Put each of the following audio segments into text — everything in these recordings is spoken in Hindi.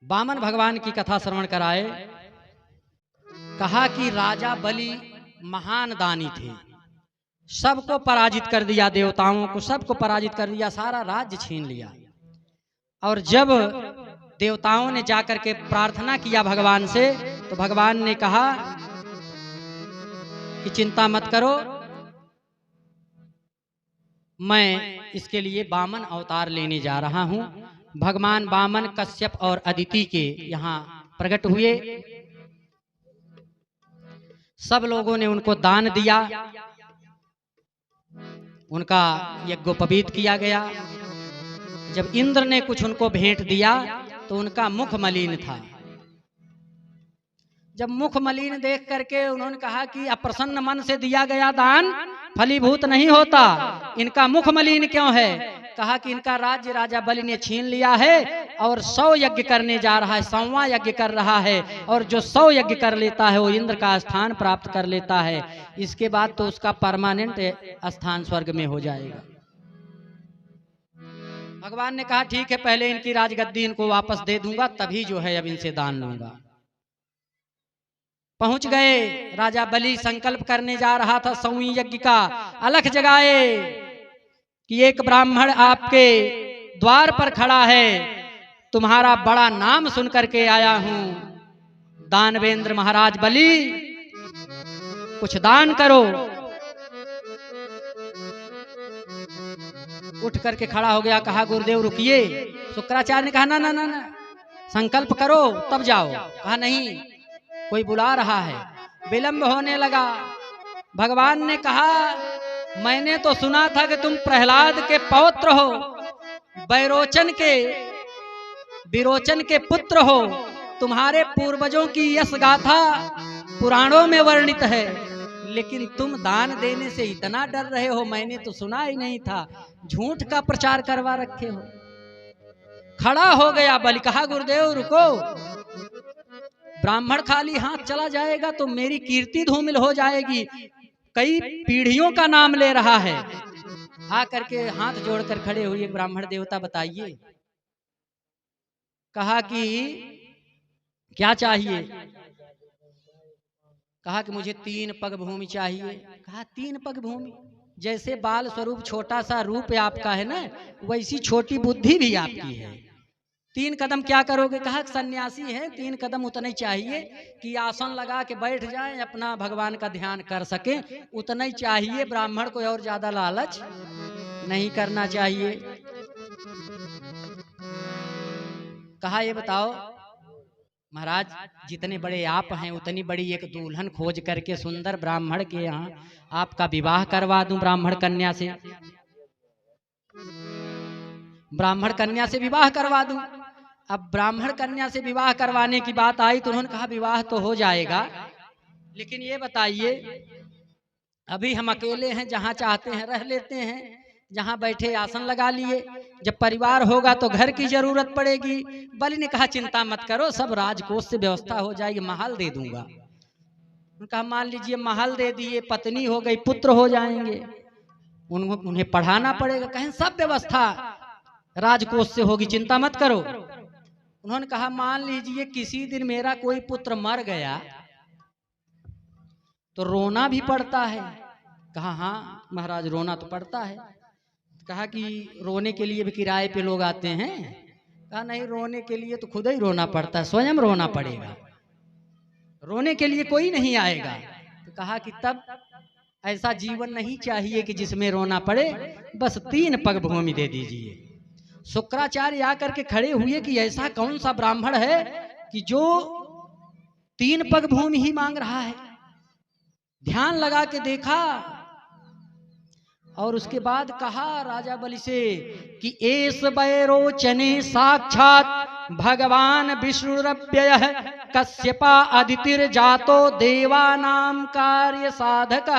वामन भगवान की कथा श्रवण कराए। कहा कि राजा बलि महान दानी थे, सबको पराजित कर दिया, देवताओं को सबको पराजित कर दिया, सारा राज्य छीन लिया। और जब देवताओं ने जाकर के प्रार्थना किया भगवान से, तो भगवान ने कहा कि चिंता मत करो, मैं इसके लिए वामन अवतार लेने जा रहा हूं। भगवान वामन कश्यप और अदिति के यहाँ प्रकट हुए। सब लोगों ने उनको दान दिया, उनका यज्ञोपवीत किया गया। जब इंद्र ने कुछ उनको भेंट दिया तो उनका मुख मलिन था। जब मुख मलिन देख करके उन्होंने कहा कि अप्रसन्न मन से दिया गया दान फलीभूत नहीं होता, इनका मुख मलिन क्यों है? कहा कि इनका राज्य राजा बलि ने छीन लिया है और 100 यज्ञ करने जा रहा है, 100वां यज्ञ कर रहा है, और जो 100 यज्ञ कर लेता है वो इंद्र का स्थान प्राप्त कर लेता है। इसके बाद तो उसका परमानेंट स्थान स्वर्ग में हो जाएगा। भगवान ने कहा ठीक है, पहले इनकी राजगद्दी इनको वापस दे दूंगा, तभी जो है अब इनसे दान लूंगा। पहुंच गए, राजा बलि संकल्प करने जा रहा था 100वीं यज्ञ का। अलख जगाए कि एक ब्राह्मण आपके द्वार पर खड़ा है, तुम्हारा बड़ा नाम सुन करके आया हूं, दानवेंद्र महाराज बलि कुछ दान करो। उठ करके खड़ा हो गया, कहा गुरुदेव रुकिए। शुक्राचार्य ने कहा ना ना ना ना, संकल्प करो तब जाओ। कहा नहीं, कोई बुला रहा है। विलंब होने लगा। भगवान ने कहा मैंने तो सुना था कि तुम प्रहलाद के पौत्र हो, विरोचन के पुत्र हो, तुम्हारे पूर्वजों की यश गाथा पुराणों में वर्णित है, लेकिन तुम दान देने से इतना डर रहे हो, मैंने तो सुना ही नहीं था, झूठ का प्रचार करवा रखे हो। खड़ा हो गया बलि। कहा गुरुदेव रुको, ब्राह्मण खाली हाथ चला जाएगा तो मेरी कीर्ति धूमिल हो जाएगी, कई पीढ़ियों का नाम ले रहा है। आकर के हाथ जोड़कर खड़े हुए ब्राह्मण देवता बताइए। कहा कि क्या चाहिए? कहा कि मुझे 3 पग भूमि चाहिए। कहा 3 पग भूमि? जैसे बाल स्वरूप छोटा सा रूप आपका है ना, वैसी छोटी बुद्धि भी आपकी है। 3 कदम क्या करोगे? कहा सन्यासी है, 3 कदम उतने चाहिए कि आसन लगा के बैठ जाएं, अपना भगवान का ध्यान कर सके, उतना ही चाहिए। ब्राह्मण को और ज्यादा लालच नहीं करना चाहिए। कहा ये बताओ महाराज, जितने बड़े आप हैं उतनी बड़ी एक दुल्हन खोज करके सुंदर ब्राह्मण के यहाँ आपका विवाह करवा दूं, ब्राह्मण कन्या से, ब्राह्मण कन्या से विवाह करवा दूं। अब ब्राह्मण कन्या से विवाह करवाने की बात आई तो उन्होंने कहा विवाह तो हो जाएगा, लेकिन ये बताइए अभी हम अकेले हैं, जहां चाहते हैं रह लेते हैं, जहां बैठे आसन लगा लिए, जब परिवार होगा तो घर की जरूरत पड़ेगी। बलि ने कहा चिंता मत करो, सब राजकोष से व्यवस्था हो जाएगी, महल दे दूंगा। उन्होंने कहा मान लीजिए महल दे दिए, पत्नी हो गई, पुत्र हो जाएंगे, उन्हें पढ़ाना पड़ेगा, कहें सब व्यवस्था राजकोष से होगी, चिंता मत करो। उन्होंने कहा मान लीजिए किसी दिन मेरा कोई पुत्र मर गया तो रोना भी पड़ता है। कहा हाँ महाराज, रोना तो पड़ता है। कहा कि रोने के लिए भी किराए पे लोग आते हैं? कहा नहीं, रोने के लिए तो खुद ही रोना पड़ता है, स्वयं रोना पड़ेगा, रोने के लिए कोई नहीं आएगा। तो कहा कि तब ऐसा जीवन नहीं चाहिए कि जिसमें रोना पड़े, बस 3 पग भूमि दे दीजिए। शुक्राचार्य आकर के खड़े हुए कि ऐसा कौन सा ब्राह्मण है कि जो 3 पग भूमि ही मांग रहा है। ध्यान लगा के देखा और उसके बाद कहा राजा बलि से कि एस वैरोचने साक्षात भगवान विष्णुरव्ययः कश्यपा अदितिर जातो देवानाम कार्य साधक।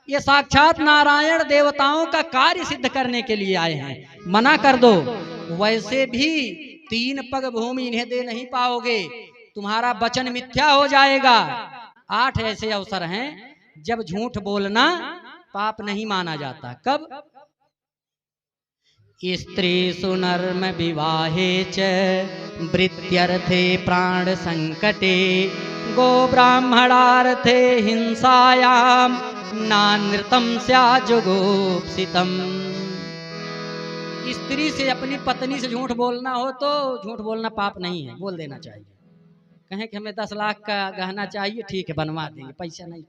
ये साक्षात नारायण देवताओं का कार्य सिद्ध करने के लिए आए हैं, मना कर दो। वैसे भी 3 पग भूमि इन्हें दे नहीं पाओगे, तुम्हारा वचन मिथ्या हो जाएगा। 8 ऐसे अवसर हैं जब झूठ बोलना पाप नहीं माना जाता। कब? स्त्रीषु नर्म विवाहे च वृत्त्यर्थे प्राण संकटे गो ब्राह्मणार्थे हिंसायाम नानृतम स्याजुगुप्सितम। स्त्री से अपनी पत्नी से झूठ बोलना हो तो झूठ बोलना पाप नहीं है, बोल देना चाहिए। कहें कि हमें 10 लाख का गहना चाहिए, ठीक है बनवा देंगे, पैसा नहीं,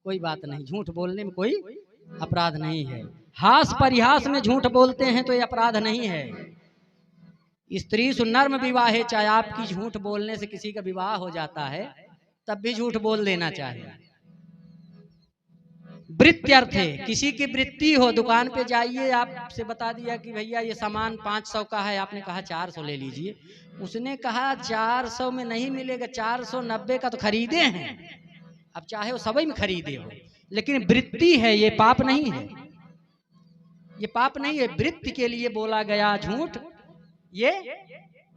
कोई बात नहीं, झूठ बोलने में कोई अपराध नहीं है। हास परिहास में झूठ बोलते हैं तो ये अपराध नहीं है। स्त्री सुनर्म विवाहे, चाहे आपकी झूठ बोलने से किसी का विवाह हो जाता है तब भी झूठ बोल देना चाहिए। वृत्त्यर्थ है, किसी की वृत्ति हो, दुकान पे जाइए, आपसे बता दिया कि भैया ये सामान 500 का है, आपने कहा 400 ले लीजिए, उसने कहा 400 में नहीं मिलेगा, 490 का तो खरीदे हैं, अब चाहे वो सभी में खरीदे हो, लेकिन वृत्ति है, ये पाप नहीं है, ये पाप नहीं है। वृत्ति के लिए बोला गया झूठ ये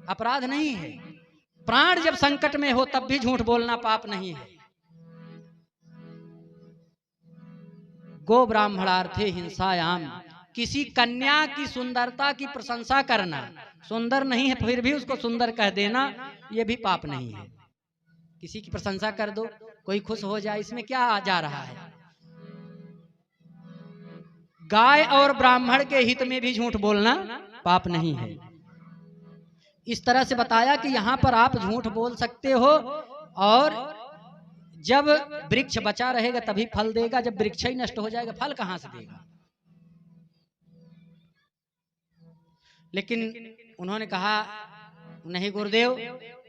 अपराध नहीं है। प्राण जब संकट में हो तब भी झूठ बोलना पाप नहीं है। गो ब्राह्मणार्थे हिंसायाम, किसी कन्या की सुंदरता की प्रशंसा करना, सुंदर नहीं है फिर भी उसको सुंदर कह देना, यह भी पाप नहीं है। किसी की प्रशंसा कर दो, कोई खुश हो जाए, इसमें क्या आ जा रहा है। गाय और ब्राह्मण के हित में भी झूठ बोलना पाप नहीं है। इस तरह से बताया कि यहां पर आप झूठ बोल सकते हो, और जब वृक्ष बचा रहेगा तभी फल देगा, जब वृक्ष ही नष्ट हो जाएगा फल कहां से देगा। लेकिन उन्होंने कहा नहीं गुरुदेव,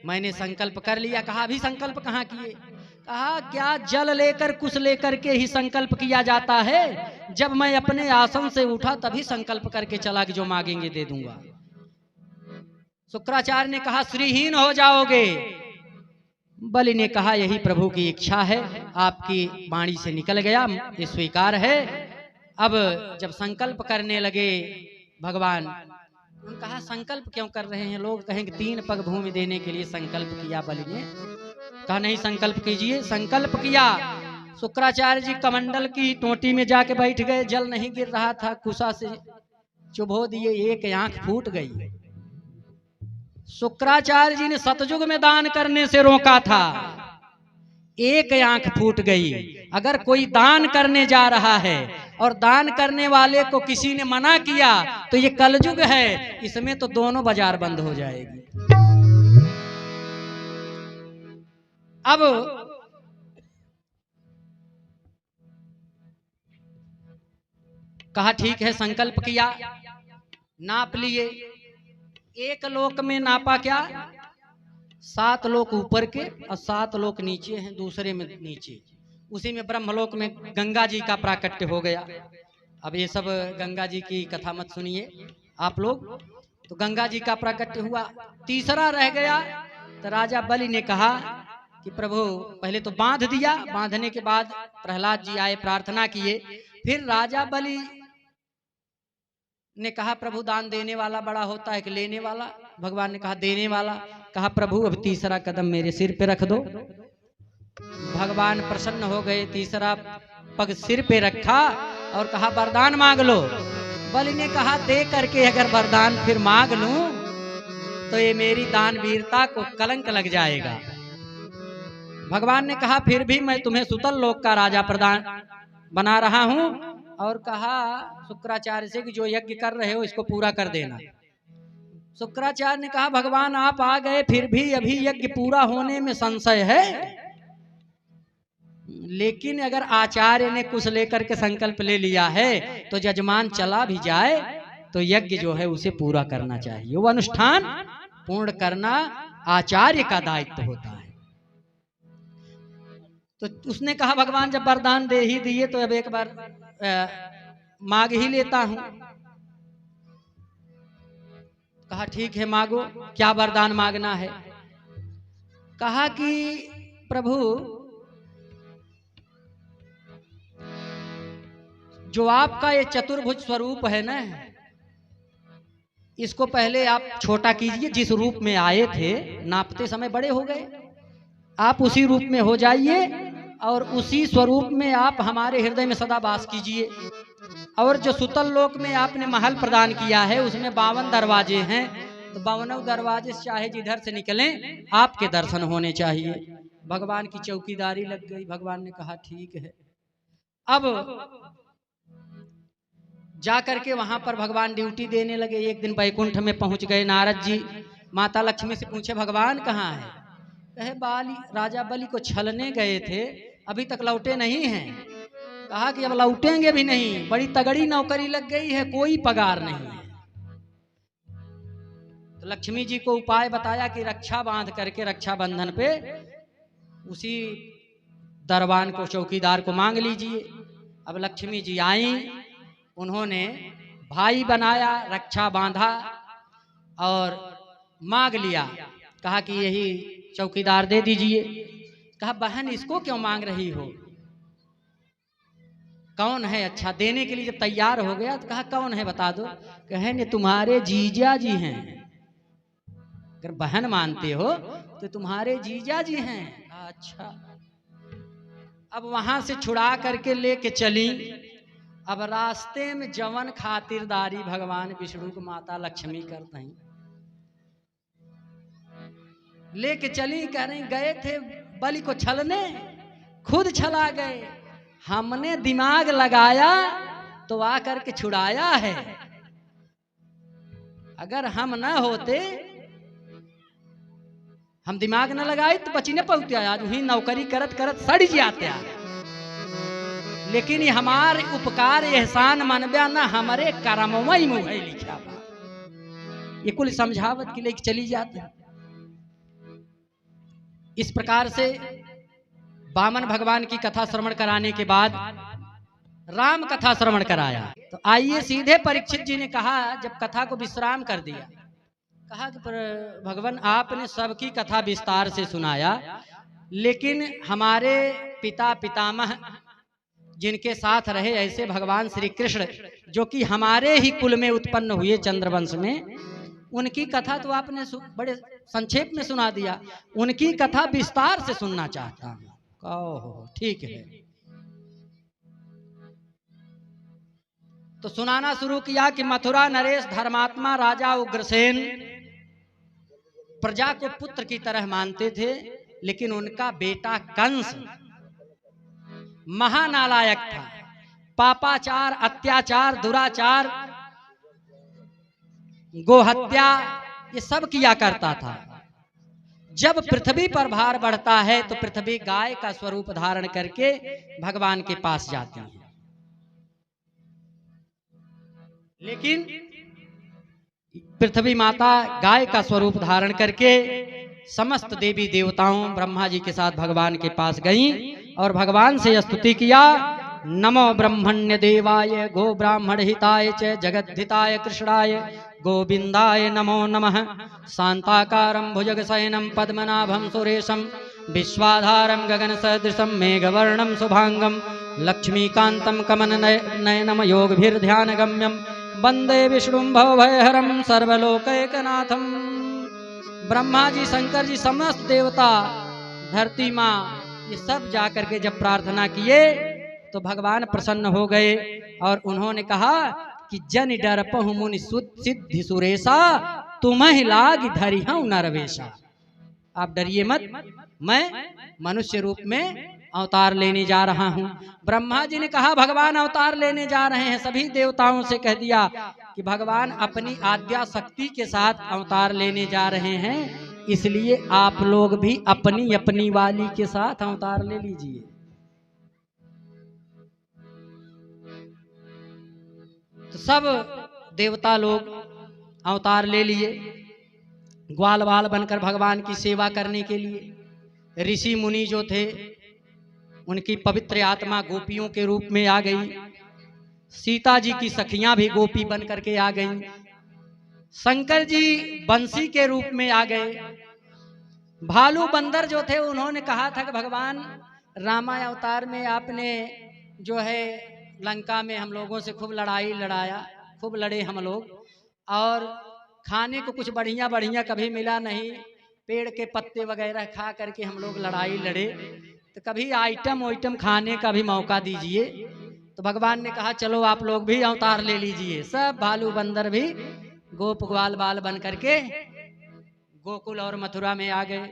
मैंने संकल्प कर लिया। कहा अभी संकल्प कहां किए। कहा क्या जल लेकर कुछ लेकर के ही संकल्प किया जाता है। जब मैं अपने आसन से उठा तभी संकल्प करके चला कि जो मांगेंगे दे दूंगा। शुक्राचार्य ने कहा श्रीहीन हो जाओगे। बलि ने कहा यही प्रभु की इच्छा है, आपकी वाणी से निकल गया, ये स्वीकार है। अब जब संकल्प करने लगे भगवान, उन्होंने कहा संकल्प क्यों कर रहे हैं। लोग कहेंगे 3 पग भूमि देने के लिए संकल्प किया बलि ने। कहा नहीं संकल्प कीजिए। संकल्प किया। शुक्राचार्य जी कमंडल की टोटी में जाके बैठ गए, जल नहीं गिर रहा था, कुशा से चुभो दिए, एक आंख फूट गई। शुक्राचार्य जी ने सतयुग में दान करने से रोका था, एक आंख फूट गई। अगर कोई दान करने जा रहा है और दान करने वाले को किसी ने मना किया तो ये कलयुग है, इसमें तो दोनों बाजार बंद हो जाएगी। अब कहा ठीक है, संकल्प किया, नाप लिए। एक लोक में नापा क्या, 7 लोक ऊपर के और 7 लोक नीचे हैं, दूसरे में नीचे। उसी में ब्रह्मलोक में गंगा जी का प्राकट्य हो गया। अब ये सब गंगा जी की कथा मत सुनिए आप लोग। तो गंगा जी का प्राकट्य हुआ, तीसरा रह गया। तो राजा बलि ने कहा कि प्रभु पहले तो बांध दिया, बांधने के बाद प्रहलाद जी आए, प्रार्थना किए। फिर राजा बलि ने कहा प्रभु दान देने वाला बड़ा होता है कि लेने वाला। भगवान ने कहा देने वाला। कहा प्रभु अब तीसरा कदम मेरे सिर पे रख दो। भगवान प्रसन्न हो गए, तीसरा पग सिर पे रखा और कहा वरदान मांग लो। बलि ने कहा दे करके अगर वरदान फिर मांग लूं तो ये मेरी दानवीरता को कलंक लग जाएगा। भगवान ने कहा फिर भी मैं तुम्हें सुतल लोक का राजा प्रदान बना रहा हूं, और कहा शुक्राचार्य से कि जो यज्ञ कर रहे हो इसको पूरा कर देना। शुक्राचार्य ने कहा भगवान आप आ गए, फिर भी अभी यज्ञ पूरा होने में संशय है, लेकिन अगर आचार्य ने कुछ लेकर के संकल्प ले लिया है तो जजमान चला भी जाए तो यज्ञ जो है उसे पूरा करना चाहिए। वो अनुष्ठान पूर्ण करना आचार्य का दायित्व होता है। तो उसने कहा भगवान जब वरदान दे ही दिए तो अब एक बार मांग ही लेता हूं। कहा ठीक है मांगो, क्या वरदान मांगना है। कहा कि प्रभु जो आपका ये चतुर्भुज स्वरूप है ना, इसको पहले आप छोटा कीजिए। जिस रूप में आए थे नापते समय बड़े हो गए, आप उसी रूप में हो जाइए और उसी स्वरूप में आप हमारे हृदय में सदा वास कीजिए। और जो सुतल लोक में आपने महल प्रदान किया है उसमें 52 दरवाजे हैं, तो 52 दरवाजे से चाहे जिधर से निकलें आपके दर्शन होने चाहिए। भगवान की चौकीदारी लग गई। भगवान ने कहा ठीक है। अब जाकर के वहां पर भगवान ड्यूटी देने लगे। एक दिन बैकुंठ में पहुंच गए नारद जी। माता लक्ष्मी से पूछे भगवान कहाँ है? कहे बाली राजा बलि को छलने गए थे, अभी तक लौटे नहीं हैं। कहा कि अब लौटेंगे भी नहीं, बड़ी तगड़ी नौकरी लग गई है, कोई पगार नहीं है। तो लक्ष्मी जी को उपाय बताया कि रक्षा बांध करके रक्षाबंधन पे उसी दरबान को, चौकीदार को मांग लीजिए। अब लक्ष्मी जी आई, उन्होंने भाई बनाया, रक्षा बांधा और मांग लिया। कहा कि यही चौकीदार दे दीजिए। कहा बहन इसको क्यों मांग रही हो, कौन है अच्छा देने के लिए? जब तैयार हो गया तो कहा कौन है बता दो। कहे ने तुम्हारे जीजा जी हैं। अगर बहन मानते हो तो तुम्हारे जीजा जी हैं। अच्छा। अब वहां से छुड़ा करके लेके चली। अब रास्ते में जवन खातिरदारी भगवान विष्णु को माता लक्ष्मी करते हैं, लेके चली। कह रही गए थे बलि को छलने, खुद छला गए। हमने दिमाग लगाया तो आकर के छुड़ाया है। अगर हम न होते, हम दिमाग न लगाए तो बची न पहुंचे। आज वही नौकरी करत करत सड़ जाते। लेकिन हमारे उपकार एहसान मनब्या न हमारे करमवई मुहे लिखा बा। ये कुल समझावत के लिए चली जाते। इस प्रकार से वामन भगवान की कथा श्रवण कराने के बाद राम कथा श्रवण कराया। तो आइए सीधे परीक्षित जी ने कहा, जब कथा को विश्राम कर दिया, कहा कि भगवान आपने सबकी कथा विस्तार से सुनाया, लेकिन हमारे पिता पितामह जिनके साथ रहे ऐसे भगवान श्री कृष्ण जो कि हमारे ही कुल में उत्पन्न हुए चंद्रवंश में, उनकी कथा तो आपने बड़े संक्षेप में सुना दिया। उनकी कथा विस्तार से सुनना चाहता हूं। कहो ठीक है। तो सुनाना शुरू किया कि मथुरा नरेश धर्मात्मा राजा उग्रसेन प्रजा को पुत्र की तरह मानते थे, लेकिन उनका बेटा कंस महानालायक था। पापाचार, अत्याचार, दुराचार, गोहत्या ये सब किया करता था। जब पृथ्वी पर भार बढ़ता है तो पृथ्वी गाय का स्वरूप धारण करके भगवान के पास जाती है। लेकिन पृथ्वी माता गाय का स्वरूप धारण करके समस्त देवी देवताओं ब्रह्मा जी के साथ भगवान के पास गईं और भगवान से स्तुति किया। नमो ब्रह्मण्य देवाय गो ब्राह्मण हिताय च जगद्धिताय कृष्णाय गोविंदाय नमो नमः। शांताकारं भुजगशयनं पद्मनाभं सुरेशं विश्वाधारं गगन सदृशं मेघवर्णं शुभांगं लक्ष्मीकान्तं कमलनयनं योगभिर्ध्यानगम्यं वंदे विष्णुं भवभयहरं सर्वलोकैकनाथं। ब्रह्मा जी, शंकर जी, समस्त देवता, धरती माँ, ये सब जाकर के जब प्रार्थना किए तो भगवान प्रसन्न हो गए और उन्होंने कहा कि जन डरपहु मुनि सिद्धि सुरेशा, तुम्हें लाग धरिहु नरवेशा। आप डरिए मत, मैं मनुष्य रूप में अवतार लेने जा रहा हूँ। ब्रह्मा जी ने कहा भगवान अवतार लेने जा रहे हैं। सभी देवताओं से कह दिया कि भगवान अपनी आद्या शक्ति के साथ अवतार लेने जा रहे हैं, इसलिए आप लोग भी अपनी अपनी वाली के साथ अवतार ले लीजिए। तो सब देवता लोग अवतार ले लिए ग्वाल बाल बनकर भगवान की सेवा करने के लिए। ऋषि मुनि जो थे उनकी पवित्र आत्मा गोपियों के रूप में आ गई। सीता जी की सखियां भी गोपी बन करके आ गईं। शंकर जी बंसी के रूप में आ गए। भालू बंदर जो थे उन्होंने कहा था कि भगवान रामा अवतार में आपने जो है लंका में हम लोगों से खूब लड़ाई लड़ाया, खूब लड़े हम लोग, और खाने को कुछ बढ़िया बढ़िया कभी मिला नहीं, पेड़ के पत्ते वगैरह खा करके हम लोग लड़ाई लड़े, तो कभी आइटम खाने का भी मौका दीजिए। तो भगवान ने कहा चलो आप लोग भी अवतार ले लीजिए। सब भालू बंदर भी गोप ग्वाल बाल बन करके गोकुल और मथुरा में आ गए।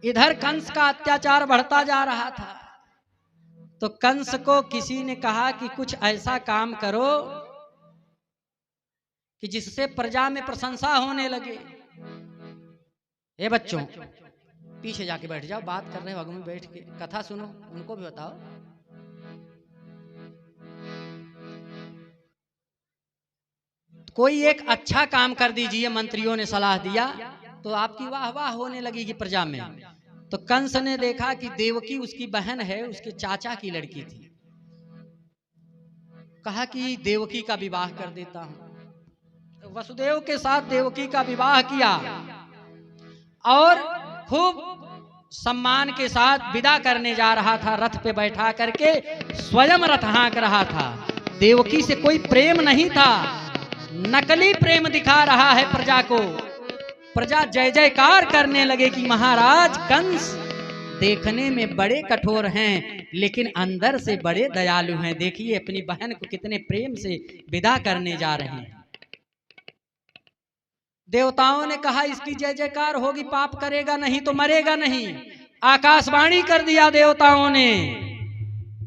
इधर कंस का अत्याचार बढ़ता जा रहा था, तो कंस को किसी ने कहा कि कुछ ऐसा काम करो कि जिससे प्रजा में प्रशंसा होने लगे। ए बच्चों, पीछे जाके बैठ जाओ, बात कर रहे हो आगे में बैठ के, कथा सुनो, उनको भी बताओ। कोई एक अच्छा काम कर दीजिए, मंत्रियों ने सलाह दिया, तो आपकी वाह वाह होने लगेगी प्रजा में। तो कंस ने देखा कि देवकी उसकी बहन है, उसके चाचा की लड़की थी। कहा कि देवकी का विवाह कर देता हूं। वसुदेव के साथ देवकी का विवाह किया और खूब सम्मान के साथ विदा करने जा रहा था। रथ पे बैठा करके स्वयं रथ हाँक रहा था। देवकी से कोई प्रेम नहीं था, नकली प्रेम दिखा रहा है प्रजा को। प्रजा जय जयकार करने लगे कि महाराज कंस देखने में बड़े कठोर हैं, लेकिन अंदर से बड़े दयालु हैं। देखिए अपनी बहन को कितने प्रेम से विदा करने जा रहे हैं। देवताओं ने कहा इसकी जय जयकार होगी, पाप करेगा नहीं तो मरेगा नहीं। आकाशवाणी कर दिया देवताओं ने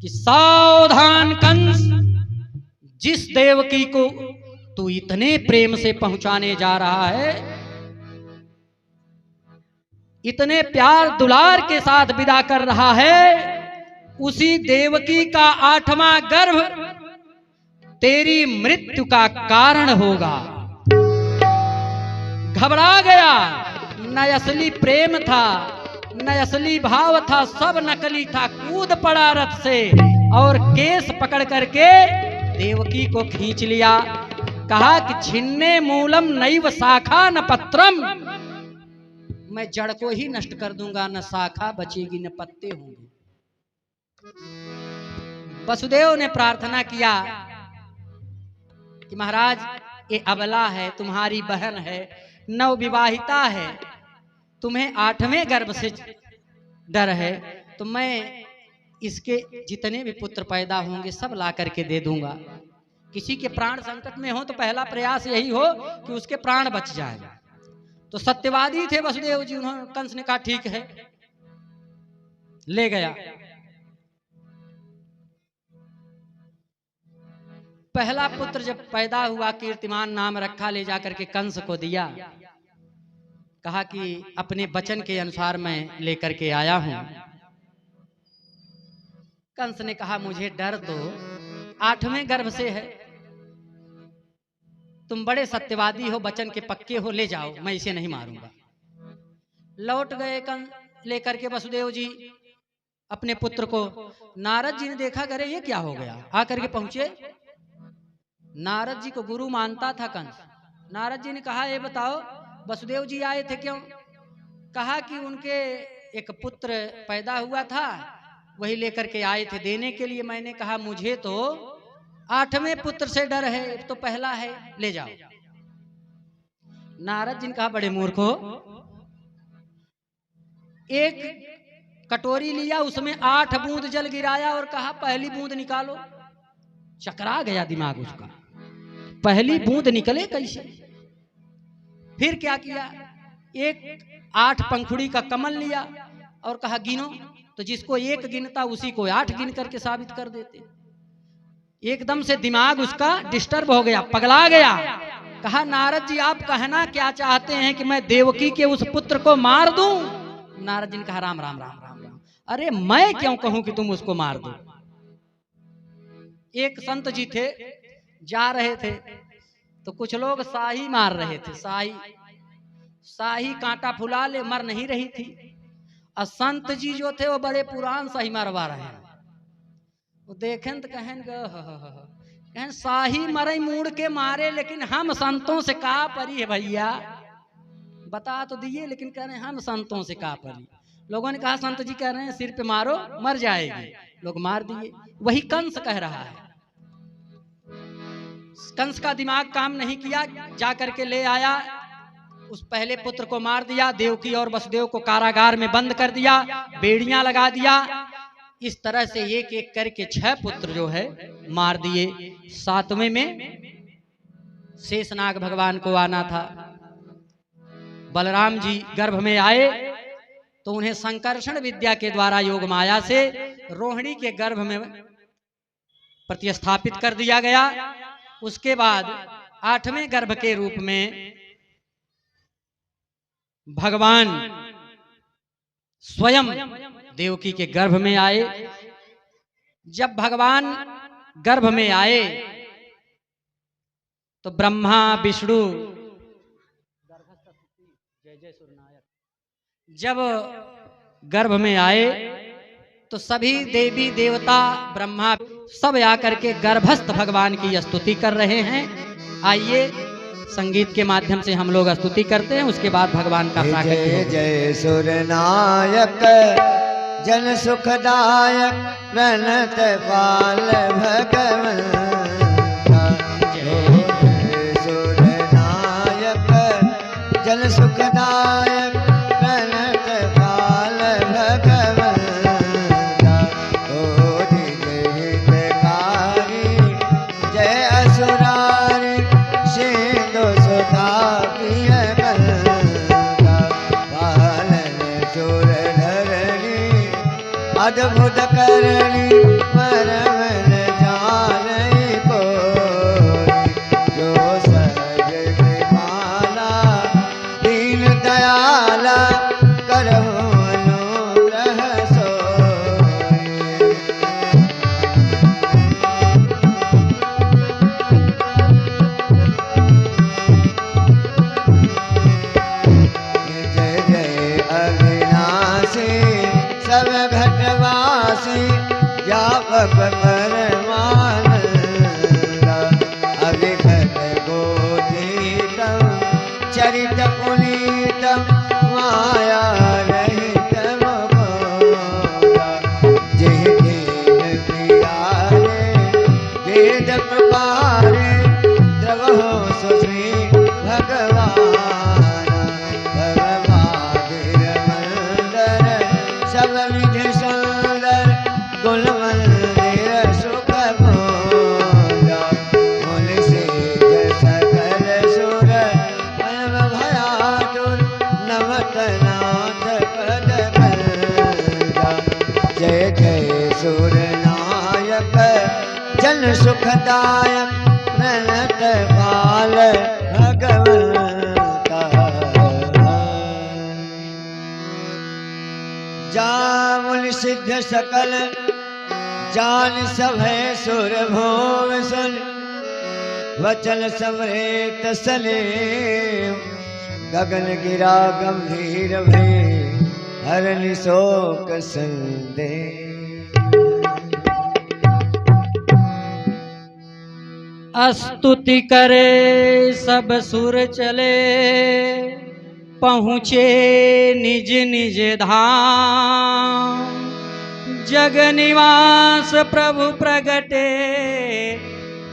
कि सावधान कंस, जिस देवकी को तू इतने प्रेम से पहुंचाने जा रहा है, इतने प्यार दुलार के साथ विदा कर रहा है, उसी देवकी का 8वां गर्भ तेरी मृत्यु का कारण होगा। घबरा गया, न असली प्रेम था न असली भाव था, सब नकली था। कूद पड़ा रथ से और केस पकड़ करके देवकी को खींच लिया। कहा कि छिन्ने मूलम नैव शाखा न पत्रम, मैं जड़ को ही नष्ट कर दूंगा, न शाखा बचेगी न पत्ते होंगे। वसुदेव ने प्रार्थना किया कि महाराज ये अबला है, तुम्हारी बहन है, नवविवाहिता है, तुम्हें 8वें गर्भ से डर है, तो मैं इसके जितने भी पुत्र पैदा होंगे सब ला करके दे दूंगा। किसी के प्राण संकट में हो तो पहला प्रयास यही हो कि उसके प्राण बच जाए। तो सत्यवादी थे वसुदेव जी, उन्होंने, कंस ने कहा ठीक है, ले गया। पहला पुत्र जब पैदा हुआ, कीर्तिमान नाम रखा, ले जाकर के कंस को दिया। कहा कि अपने वचन के अनुसार मैं लेकर के आया हूं। कंस ने कहा मुझे डर तो 8वें गर्भ से है, तुम बड़े सत्यवादी हो, वचन के पक्के हो, ले जाओ, मैं इसे नहीं मारूंगा। लौट गए कंस लेकर के वसुदेव जी अपने पुत्र को। नारद जी ने देखा, करे ये क्या हो गया, आकर के पहुंचे। नारद जी को गुरु मानता था कंस। नारद जी ने कहा ये बताओ वसुदेव जी आए थे क्यों? कहा कि उनके एक पुत्र पैदा हुआ था, वही लेकर के आए थे देने के लिए। मैंने कहा मुझे तो 8वें पुत्र से डर है, तो पहला है, ले जाओ। नारद जी ने कहा बड़े मूर्ख हो, एक कटोरी लिया, उसमें 8 बूंद जल गिराया और कहा पहली बूंद निकालो। चकरा गया दिमाग उसका, पहली बूंद निकले कैसे? फिर क्या किया, एक 8 पंखुड़ी का कमल लिया और कहा गिनो, तो जिसको 1 गिनता उसी को 8 गिन करके साबित कर देते। एकदम से दिमाग उसका डिस्टर्ब हो गया, पगला गया। कहा नारद जी आप कहना क्या चाहते हैं कि मैं देवकी के उस पुत्र को मार दूं? नारद जी ने कहा राम राम राम राम राम, अरे मैं क्यों कहूं कि तुम उसको मार दो। एक संत जी थे, जा रहे थे तो कुछ लोग शाही मार रहे थे। शाही कांटा फुला ले, मर नहीं रही थी। और संत जी जो थे वो बड़े पुरान शाही मरवा रहे हैं। वो देखें तो कहें शाही मरे मुड़ के मारे, लेकिन हम संतों से का परी है भैया, बता तो दिए, लेकिन कह रहे हैं हम संतों से का परी। लोगों ने कहा संत जी कह रहे हैं सिर पे मारो मर जाएगी, लोग मार दिए। वही कंस कह रहा है। कंस का दिमाग काम नहीं किया, जा करके ले आया, उस पहले पुत्र को मार दिया। देवकी और वसुदेव को कारागार में बंद कर दिया, बेड़ियां लगा दिया। इस तरह से एक एक करके 6 पुत्र जो है मार दिए। 7वें में शेषनाग भगवान को आना था। बलराम जी गर्भ में आए तो उन्हें संकर्षण विद्या के द्वारा योग माया से रोहिणी के गर्भ में प्रतिस्थापित कर दिया गया। उसके बाद 8वें गर्भ के रूप में भगवान स्वयं देवकी के गर्भ में आए। जब भगवान गर्भ में आए तो ब्रह्मा विष्णु जब गर्भ में आए तो सभी देवी देवता ब्रह्मा सब आकर के गर्भस्थ भगवान की स्तुति कर रहे हैं। आइए संगीत के माध्यम से हम लोग स्तुति करते हैं, उसके बाद भगवान का प्राकट्य। जय जय सुरनायक जन सुखदायक प्रणत पाल भगवन। जय सुरनायक जन सुखदायक प्रणत पाल भगवन। जय असुरारी सिंधु सुधा अद्भुत करणी परमन जाने को। जो सहज कृपाला दीन दयाला करहु अनुग्रह सोई। जय जय अविनाशी सब घटवासी व्यापक परमानंद। अविघट गोतीतम चरित पुनीतम माया रहितम भोला। जय दीन प्रियारे वेद प्रकारे द्रवहो सुश्री भगवान। सब विधि सुंदर गुणवंदिर सुख भोगा। मूल से सकल सुर भयम भयातुर नमत नाथ पद कल्गा। जय जय सुरनायक जन सुखदायक प्रणत पाल भगवंता। जामुल सिद्ध सकल जान सभय सुर भोग सुन। वचन समरेत सले गगन गिरा गंभीर भय हरनि शोक संदेह। स्तुति करे सब सुर चले पहुँचे निज निज धाम। जग निवास प्रभु प्रगटे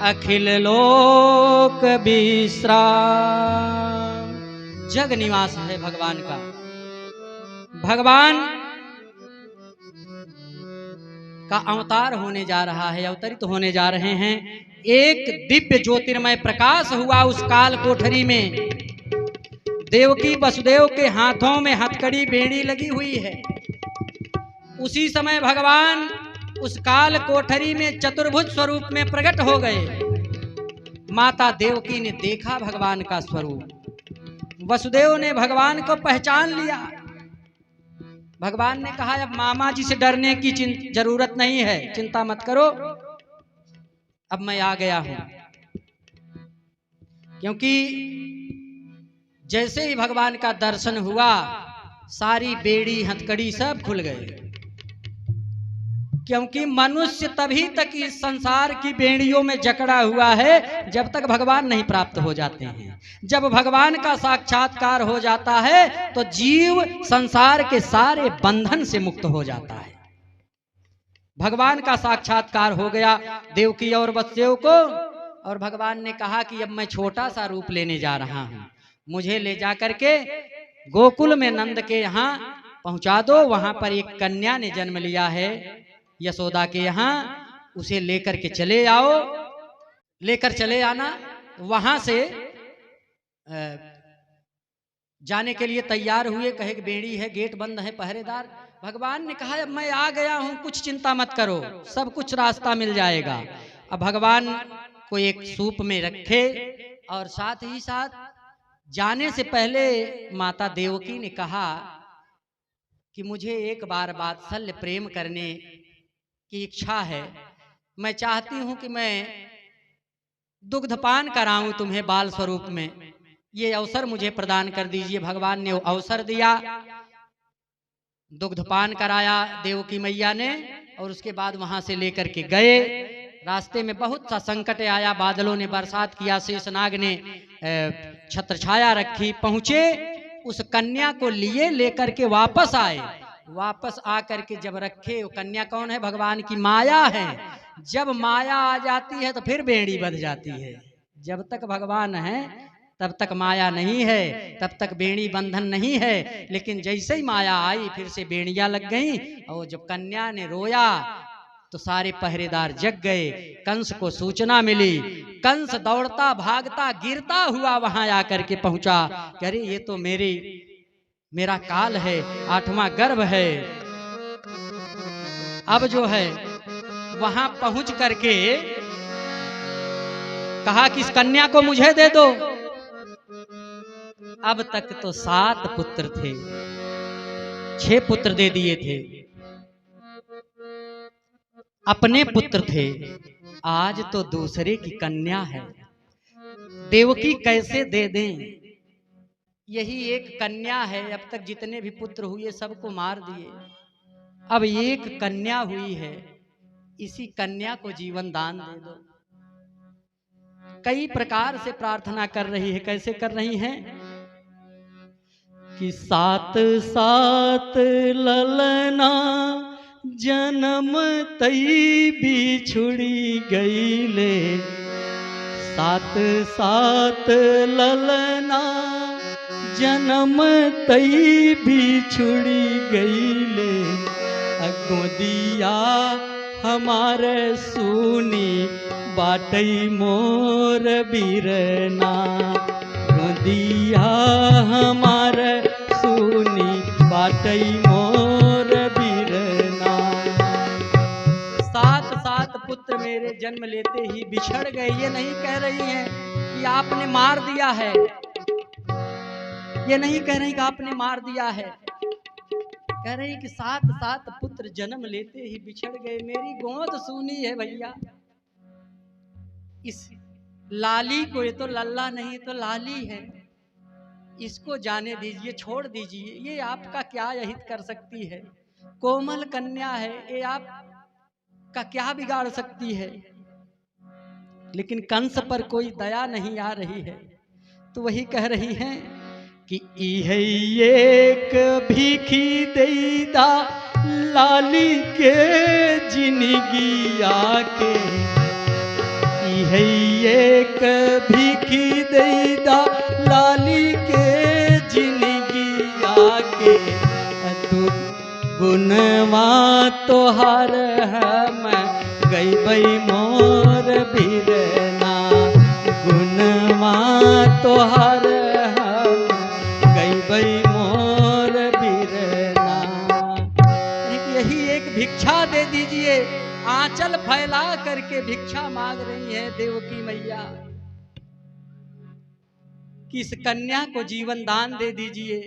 अखिल लोक विश्राम। जग निवास है भगवान का। भगवान का अवतार होने जा रहा है, अवतरित होने जा रहे हैं। एक दिव्य ज्योतिर्मय प्रकाश हुआ उस काल कोठरी में। देवकी वसुदेव के हाथों में हथकड़ी बेड़ी लगी हुई है। उसी समय भगवान उस काल कोठरी में चतुर्भुज स्वरूप में प्रकट हो गए। माता देवकी ने देखा भगवान का स्वरूप। वसुदेव ने भगवान को पहचान लिया। भगवान ने कहा अब मामा जी से डरने की जरूरत नहीं है, चिंता मत करो, अब मैं आ गया हूं। क्योंकि जैसे ही भगवान का दर्शन हुआ सारी बेड़ी हथकड़ी सब खुल गए। क्योंकि मनुष्य तभी तक इस संसार की बेड़ियों में जकड़ा हुआ है जब तक भगवान नहीं प्राप्त हो जाते हैं। जब भगवान का साक्षात्कार हो जाता है तो जीव संसार के सारे बंधन से मुक्त हो जाता है। भगवान का साक्षात्कार हो गया देवकी और वसुदेव को, और भगवान ने कहा कि अब मैं छोटा सा रूप लेने जा रहा हूं, मुझे ले जाकर के गोकुल में नंद के यहाँ पहुंचा दो। वहां पर एक कन्या ने जन्म लिया है, यशोदा के यहाँ, उसे लेकर के चले आओ, लेकर चले आना। वहां से जाने के लिए तैयार हुए, कहे कि बेड़ी है, गेट बंद है, पहरेदार। भगवान ने कहा अब मैं आ गया हूं, कुछ चिंता मत करो, सब कुछ रास्ता मिल जाएगा। अब भगवान को एक सूप में रखे और साथ ही साथ जाने से पहले माता देवकी ने कहा कि मुझे एक बार वात्सल्य प्रेम करने की इच्छा है, मैं चाहती हूं कि मैं दुग्धपान कराऊं तुम्हें बाल स्वरूप में, ये अवसर मुझे प्रदान कर दीजिए। भगवान ने वो अवसर दिया, दुग्धपान कराया देवकी मैया ने, और उसके बाद वहां से लेकर के गए। रास्ते में बहुत सा संकट आया, बादलों ने बरसात किया, शेषनाग ने छत्र छाया रखी, पहुंचे उस कन्या को लिए, लेकर के वापस आए। वापस आकर के जब रखे, वो कन्या कौन है? भगवान की माया है। जब माया आ जाती है तो फिर बेड़ी बंध जाती है। जब तक भगवान है तब तक माया नहीं है, तब तक बेड़ी बंधन नहीं है। लेकिन जैसे ही माया आई फिर से बेड़ियां लग गईं, और जब कन्या ने रोया तो सारे पहरेदार जग गए। कंस को सूचना मिली, कंस दौड़ता भागता गिरता हुआ वहां आकर के पहुंचा। अरे ये तो मेरा काल है, 8वां गर्भ है। अब जो है वहां पहुंच करके कहा कि इस कन्या को मुझे दे दो। अब तक तो 7 पुत्र थे, 6 पुत्र दे दिए थे, अपने पुत्र थे, आज तो दूसरे की कन्या है। देवकी कैसे दे दें? यही एक कन्या है, अब तक जितने भी पुत्र हुए सबको मार दिए, अब एक कन्या हुई है, इसी कन्या को जीवन दान दे दो। कई प्रकार से प्रार्थना कर रही है। कैसे कर रही हैं कि 7 7 ललना जन्म तई बिछुड़ी गईले, 7 7 ललना जन्म तई बिछुड़ी गईले, गोदिया हमारे सुनी बाटई मोर बीरना, गोदिया हमारे सुनी बाटई मोर बीरना। 7 7 पुत्र मेरे जन्म लेते ही बिछड़ गए। ये नहीं कह रही हैं कि आपने मार दिया है, ये नहीं कह रही कि आपने मार दिया है, कह रही कि 7 7 पुत्र जन्म लेते ही बिछड़ गए, मेरी गोद सूनी है भैया। इस लाली को, ये तो लल्ला नहीं तो लाली है, इसको जाने दीजिए, छोड़ दीजिए, ये आपका क्या अहित कर सकती है? कोमल कन्या है, ये आपका क्या बिगाड़ सकती है? लेकिन कंस पर कोई दया नहीं आ रही है, तो वही कह रही हैं कि इहे एक भीखी देदा लाली के जिंदगी आके, इहे एक भीखी देदा लाली के जिंदगी आके, तू गुनवा तोहार हम गईबई मोर बीरना, गुनवा तोहार मोर बीरना। यही एक भिक्षा दे दीजिए, आंचल फैला करके भिक्षा मांग रही है देवकी मैया कि इस कन्या को जीवन दान दे दीजिए,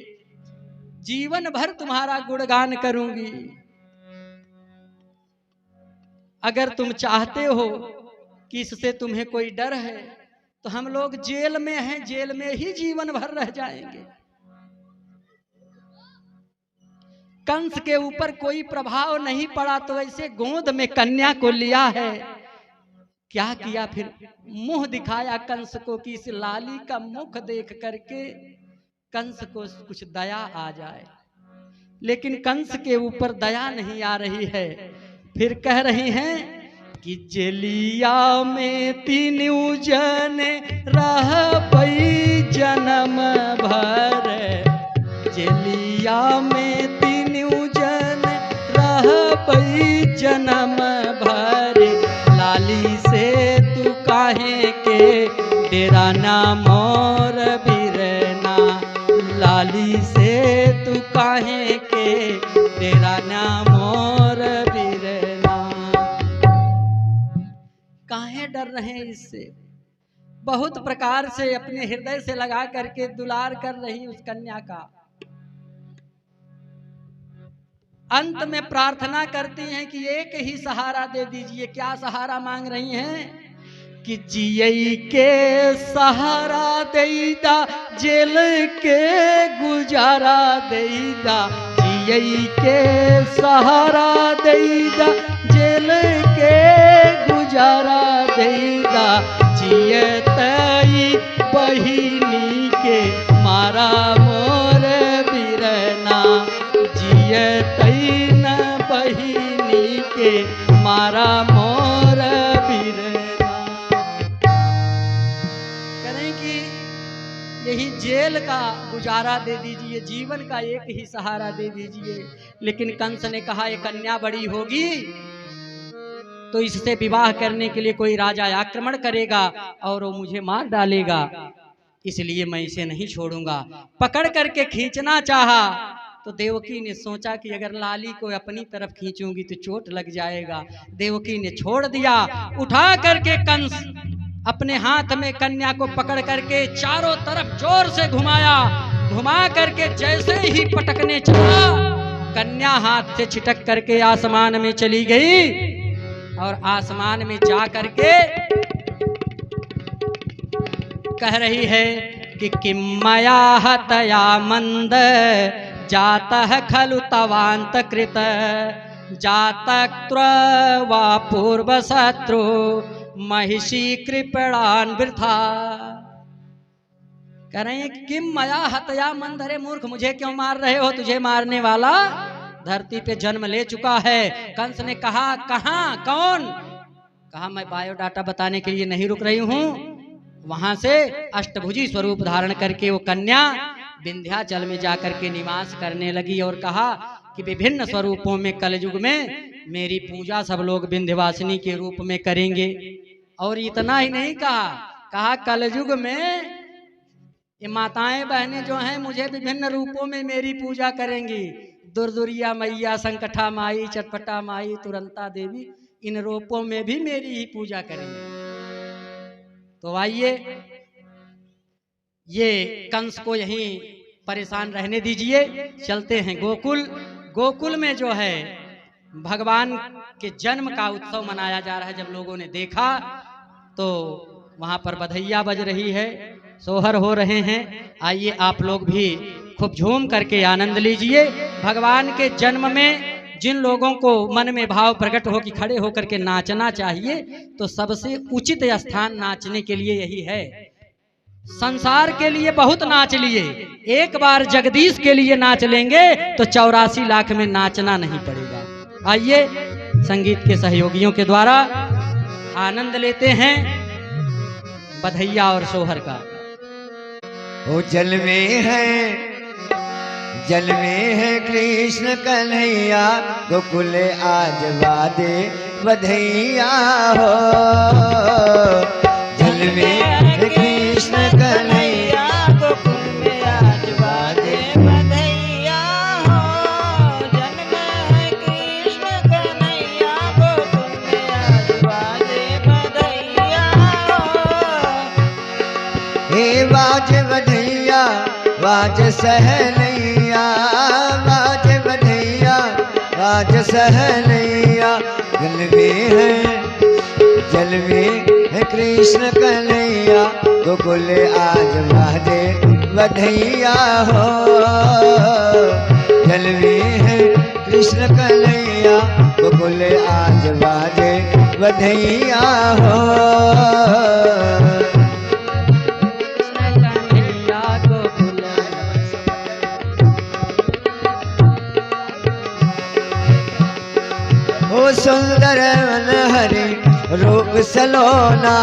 जीवन भर तुम्हारा गुणगान करूंगी। अगर तुम चाहते हो कि इससे तुम्हें कोई डर है तो हम लोग जेल में हैं, जेल में ही जीवन भर रह जाएंगे। कंस के ऊपर कोई प्रभाव नहीं पड़ा तो ऐसे गोद में कन्या को लिया है। क्या किया फिर? मुंह दिखाया कंस को कि इस लाली का मुख देख करके कंस को कुछ दया आ जाए, लेकिन कंस के ऊपर दया नहीं आ रही है। फिर कह रही हैं कि जेलिया में 3 जन रह पई जन्म भर, जेलिया में 3 जन रह रहबई जन्म भर, लाली से तू काहे के डेराना मोर बिरना, लाली से तू काहे के डेराना मोर बिरना। काहे डर रहे हैं इससे? बहुत प्रकार से अपने हृदय से लगा करके दुलार कर रही उस कन्या का। अंत में प्रार्थना करती हैं कि एक ही सहारा दे दीजिए। क्या सहारा मांग रही हैं? कि जियई के सहारा देईदा, जेल के गुजारा देईदा, जियई के सहारा देईदा, जेल के गुजारा देईदा, जियतई बहिनी के मारा मोर बिरना, जियतई न बहिनी के मारा मोर बिरना। करें कि यही जेल का गुजारा दे दीजिए, जीवन का एक ही सहारा दे दीजिए। लेकिन कंस ने कहा ये कन्या बड़ी होगी तो इससे विवाह करने के लिए कोई राजा आक्रमण करेगा और वो मुझे मार डालेगा, इसलिए मैं इसे नहीं छोड़ूंगा। पकड़ करके खींचना चाहा तो देवकी ने सोचा कि अगर लाली को अपनी तरफ खींचूंगी तो चोट लग जाएगा। देवकी ने छोड़ दिया। उठा करके कंस अपने हाथ में कन्या को पकड़ करके चारों तरफ जोर से घुमाया। घुमा करके जैसे ही पटकने चला, कन्या हाथ से छिटक करके आसमान में चली गई और आसमान में जा करके कह रही है कि किमया हतया मंद जातः खलु तवांत कृत, जातक्त्र वा पूर्व शत्रु महिषी कृपणान वृथा। कह रहे हैं किम मया हतया मंद, अरे मूर्ख मुझे क्यों मार रहे हो? तुझे मारने वाला धरती पे जन्म ले चुका है। कंस ने कहा कहाँ, कौन? कहा मैं बायोडाटा बताने के लिए नहीं रुक रही हूँ। वहां से अष्टभुजी स्वरूप धारण करके वो कन्या विंध्याचल में जाकर के निवास करने लगी और कहा कि विभिन्न स्वरूपों में कलयुग में मेरी पूजा सब लोग विंध्यवासिनी के रूप में करेंगे। और इतना ही नहीं कहा, कहा कलयुग में ये माताएं बहनें जो हैं मुझे विभिन्न रूपों में मेरी पूजा करेंगी। दुर्दुरिया मैया, संकटा माई, चटपटा माई, तुरंता देवी, इन रूपों में भी मेरी ही पूजा करेंगे। तो आइए ये कंस को यहीं परेशान रहने दीजिए, चलते हैं गोकुल। गोकुल में जो है भगवान के जन्म का उत्सव मनाया जा रहा है। जब लोगों ने देखा तो वहां पर बधैया बज रही है, सोहर हो रहे हैं। आइए आप लोग भी खूब झूम करके आनंद लीजिए। भगवान के जन्म में जिन लोगों को मन में भाव प्रकट हो कि खड़े होकर के नाचना चाहिए, तो सबसे उचित स्थान नाचने के लिए यही है। संसार के लिए बहुत नाच लिए, एक बार जगदीश के लिए नाच लेंगे तो 84 लाख में नाचना नहीं पड़ेगा। आइए संगीत के सहयोगियों के द्वारा आनंद लेते हैं बधैया और सोहर का। ओ जल में है कृष्ण कन्हैया, गोकुल आज वादे बधैया हो। जल में है कृष्ण कन्हैया, गोकुल में आज वादे बधैया हो। जल में है कृष्ण कन्हैया, गोकुल में आज वादे बधैया हो। हे बाज बधैया बाज सहनैया, बाज बधैया बाज सहनैया। जल में है कृष्ण कन्हैया, गोकुल आज वादे बधैया हो। जल में है कृष्ण कन्हैया, गोकुल आज वादे बधैया हो। सुंदर मन हरि रूप सलोना,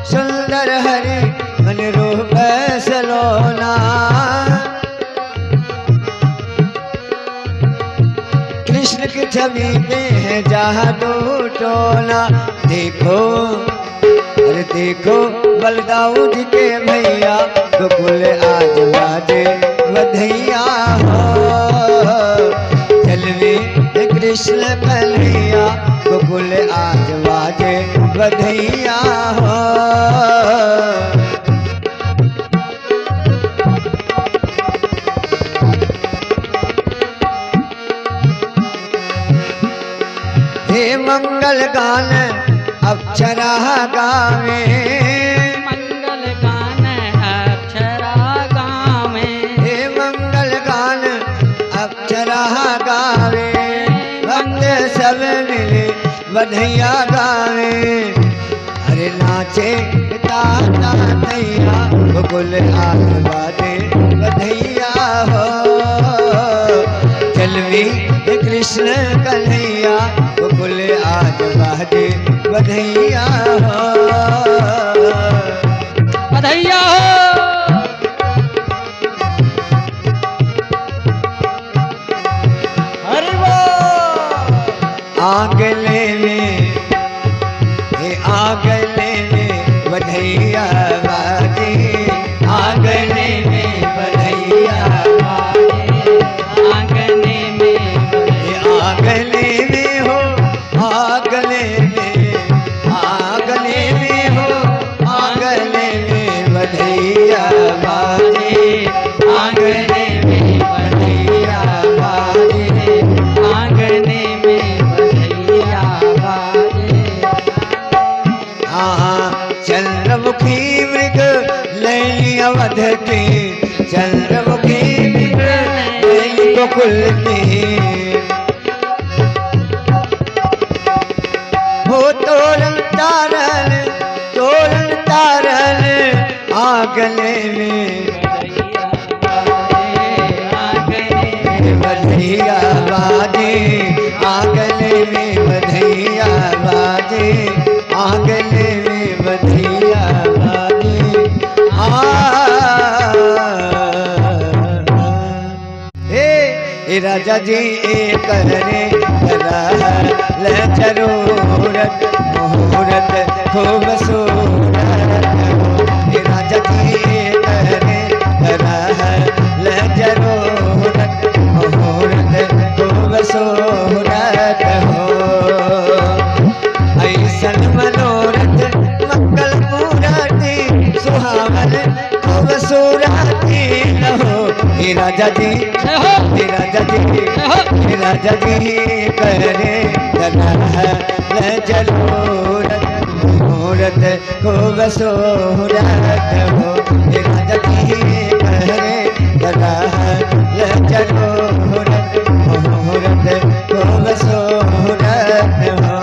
सुंदर हरि मन रूप सलोना। कृष्ण कृष्ण की छवि में है जादू टोना। देखो अरे देखो बलदाऊद के भैया गोकुल आज बाजे बधैया हो। चलवे कृष्ण कन्हैया गोकुल आज बाजे बधैया हो। हे मंगल गान अक्षरा गावे, मंगल गान अक्षरा गावे, हे मंगल गान अक्षरा गावे। भक्त सब मिले बधैया गावे। अरे नाचे ताता तैया गोकुल आज बाजे बधैया हो। चलवी कृष्ण कन्हैया गोकुल आज बाजे बधैया हो। बधैया हो। हरि बोल। आंगले में हे आंगले में बधैया बाजे, आंगले में बधैया बाजे, आंगने में हे आंगले में हो, आंगले में, आंगने में हो, आंगले में बधैया बाजे, आंगने में बधैया बाजे, आंगने में बधैया बाजे। हाँ चंद्रमुखी मृग लैली अवध की, चंद्रमुखी मृग लैली गोकुल की। हो तोरण तारन, तोरण तारन आंगले में बधैया बाजे, आंगले में बधैया बाजे, आंगले में बधैया बाजे। हे राजा जी एक करे ल जरूरत मुहूर्त खूब सूरत हो। हे राजा जी एक करे ल जरूरत मुहूर्त खूब सूरत हो। ऐसन मनोरथ मंगल मूरति सुहावन खूबसूरती लहो। हे राजा जी, हे राजा जी, हे राजा जी करे ल जरूरत मुहूर्त खूबसूरत हो। हे राजा जी करे ल जरूरत मुहूर्त खूबसूरत हो।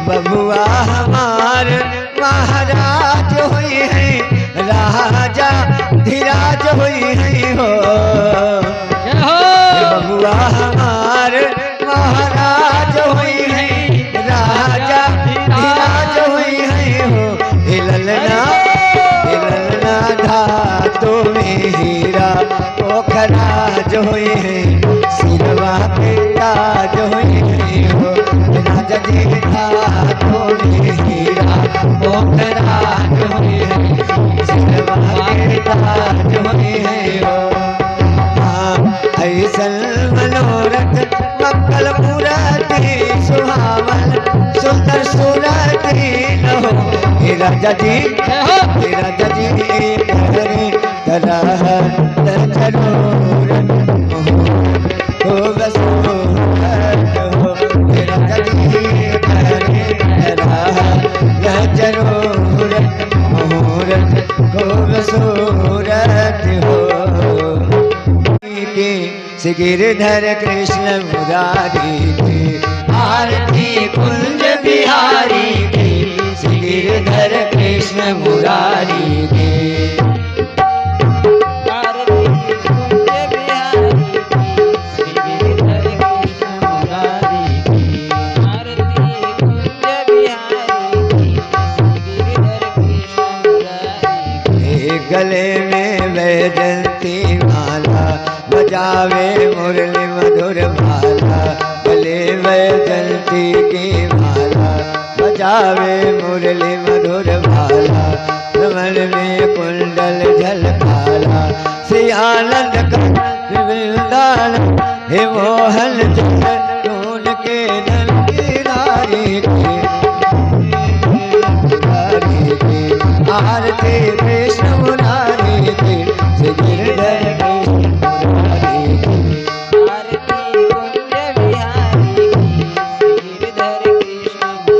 बबुआ हमार महाराज हुई है, राजा धीराज हुई है हो। बबुआ हमार महाराज हुई है, राजा धीराज हुई है हो। ललना धातु में हीरा पोखराज हुई है, सिरवा पे ताज हुई है हो। राजा जी धातु में हीरा पोखराज हुई है, सिरवा पे ताज हुई है हो। हाँ ऐसन मनोरथ मंगल मूरति सुहावन सुंदर सूरति लहो। हे राजा जी, हे राजा जी करे तरह जरूरत खूब सूरत हो। हे राजा जी करे तरह जरूरत मुहूर्त खूब सूरत हो। के श्री गिरधर कृष्ण मुरारी की आरती कुंज बिहारी की, श्री गिरधर कृष्ण मुरारी की। आरती कुंज बिहारी की, श्री गिरधर कृष्ण मुरारी की, आरती कुंज बिहारी बजावे मुरली मधुर भाला, कमल में कुंडल झलकाला। श्री आनंद कंठ वृंदावन हे मोहन चंद्र के दल की नारी के आरती कृष्ण मुरारी की श्री गिरधर कृष्ण मुरारी की आरती कुंज बिहारी की गिरधर कृष्ण मुरारी की।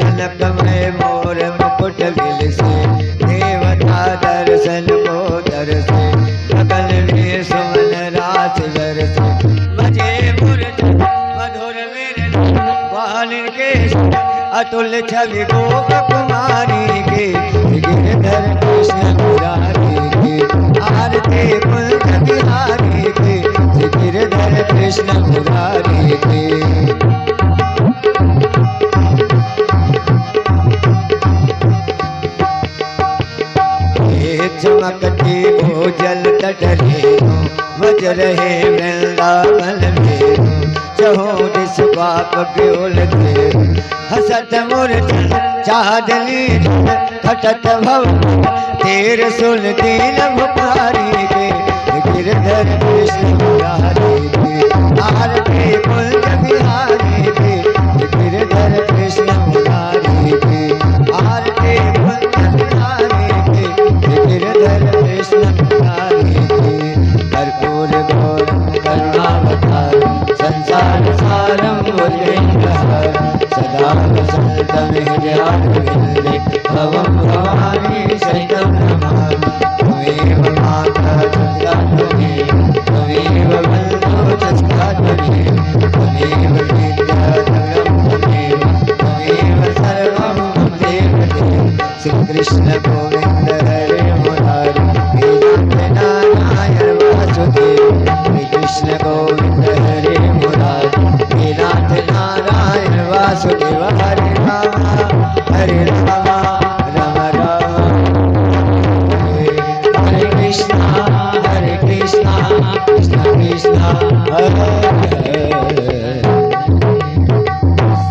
कनकमय मोर मुकुट विल से देवता दर्शन को दर्शे, गगन में सुमन रास बरसे। बजे मुरली मधुर विरल वालिन के अतुल छवि गोप कुमारी के गिरधर कृष्ण मुरारी के आरती कुंज बिहारी के गिरधर कृष्ण मुरारी के। चमकती हो जल तट रेणु बज रहे वृंदावन में, चहो दिस बाप ब्योल दे हसत मूर्ति चादली खटत भव तेर सुल दीन भुपारी के गिरधर कृष्ण मुरारी के आरती कुंज बिहारी के गिरधर कृष्ण मुरारी के आरती कुंज बिहारी के गिरधर कृष्ण मुरारी के। कर्पूर गौर करुणावतार संसार सारं भुजगेन्द्रहार, सदा वसन्तं हृदयारविन्दे भवं भवानी सहितं नमामि। त्वमेव माता च त्वमेव बन्धुः च त्वमेव विद्या त्वमेव सर्वं मम देव। श्री कृष्ण गोविंद हरे मुरारी वेदांत नारायण वासुदेव। श्री कृष्ण गोविंद हरे मुरारी वेदांत नारायण वासुदेव। हरे राम राम राम हरे कृष्णा कृष्ण कृष्ण हरे।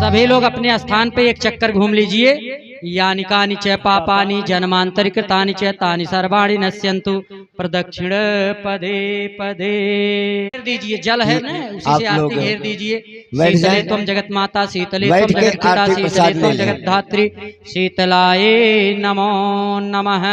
सभी लोग अपने स्थान पे एक चक्कर घूम लीजिए। यानि कानि च पापानि जन्मांतरिकृतानि च तानि सर्वाणि नश्यन्तु प्रदक्षिण पदे पदे। घेर दीजिए, जल है ना, उसी से आरती घेर दीजिए। शीतले त्वं जगत माता शीतले त्वं जगत पिता शीतले त्वं जगत धात्री शीतलाये नमो नमः।